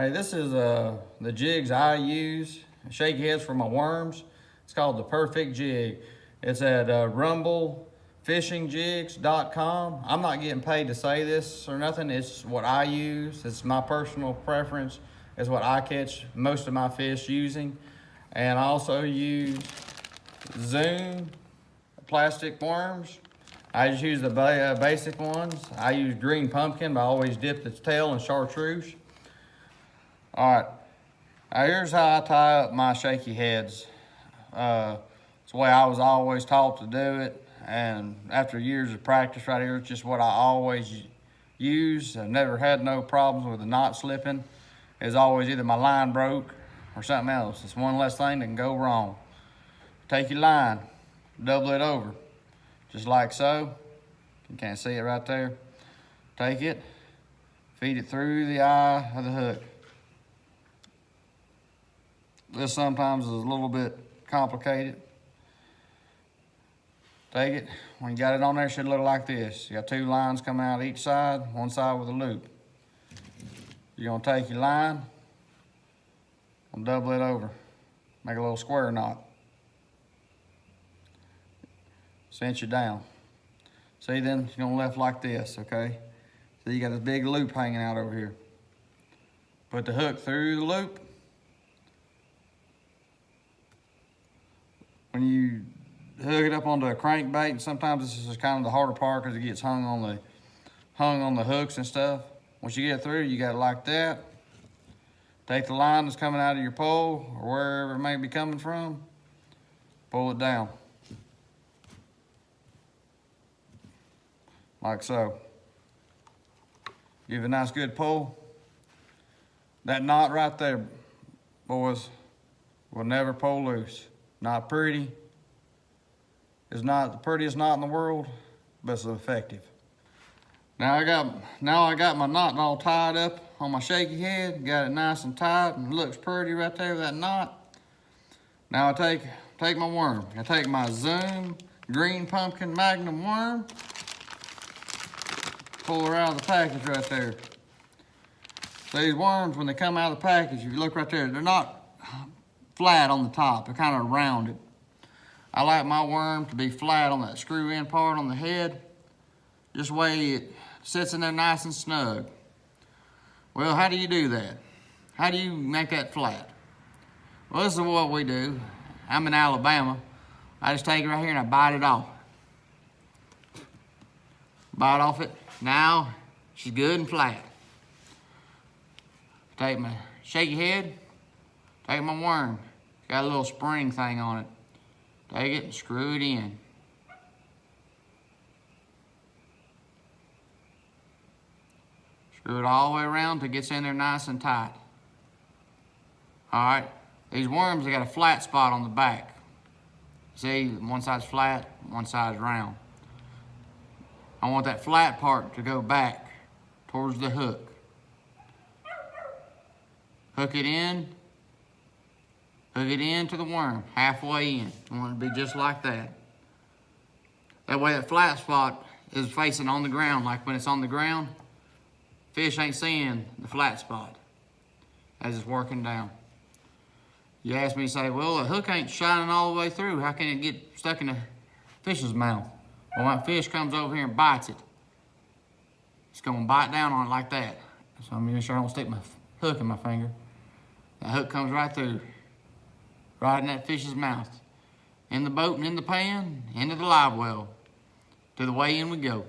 Hey, this is the jigs I use, shaky heads for my worms. It's called the Perfect Jig. It's at rumblefishingjigs.com. I'm not getting paid to say this or nothing. It's what I use. It's my personal preference. It's what I catch most of my fish using. And I also use Zoom plastic worms. I just use the basic ones. I use green pumpkin, but I always dip its tail in chartreuse. All right, now here's how I tie up my shaky heads. It's the way I was always taught to do it, and after years of practice right here, it's just what I always use. I've never had no problems with the knot slipping. It's always either my line broke or something else. It's one less thing that can go wrong. Take your line, double it over, just like so. You can't see it right there. Take it, feed it through the eye of the hook. This sometimes is a little bit complicated. Take it, when you got it on there, it should look like this. You got two lines coming out each side, one side with a loop. You're gonna take your line and double it over. Make a little square knot. Cinch it down. See, then it's gonna left like this, okay? So you got this big loop hanging out over here. Put the hook through the loop. When you hook it up onto a crankbait, and sometimes this is kind of the harder part because it gets hung on the hooks and stuff. Once you get it through, you got it like that. Take the line that's coming out of your pole or wherever it may be coming from, pull it down. Like so. Give it a nice good pull. That knot right there, boys, will never pull loose. Not pretty. It's not the prettiest knot in the world, but it's effective. Now I got my knot all tied up on my shaky head. Got it nice and tight and it looks pretty right there with that knot. Now I take my worm. I take my Zoom green pumpkin magnum worm. Pull her out of the package right there. These worms, when they come out of the package, if you look right there, they're not flat on the top, they're kind of rounded. I like my worm to be flat on that screw in part on the head. Just the way it sits in there nice and snug. Well, how do you do that? How do you make that flat? Well, this is what we do. I'm in Alabama. I just take it right here and I bite it off. Bite off it. Now, she's good and flat. Take my shaky head, take my worm. It's got a little spring thing on it. Take it and screw it in. Screw it all the way around till it gets in there nice and tight. All right, these worms, they got a flat spot on the back. See, one side's flat, one side's round. I want that flat part to go back towards the hook. Hook it into the worm, halfway in. I want it to be just like that. That way that flat spot is facing on the ground, like when it's on the ground, fish ain't seeing the flat spot as it's working down. You ask me, say, well, the hook ain't shining all the way through. How can it get stuck in the fish's mouth? Well, when a fish comes over here and bites it, it's gonna bite down on it like that. So I'm making sure I don't stick my hook in my finger. That hook comes right through, right in that fish's mouth. In the boat and in the pan, into the live well. To the weigh-in we go.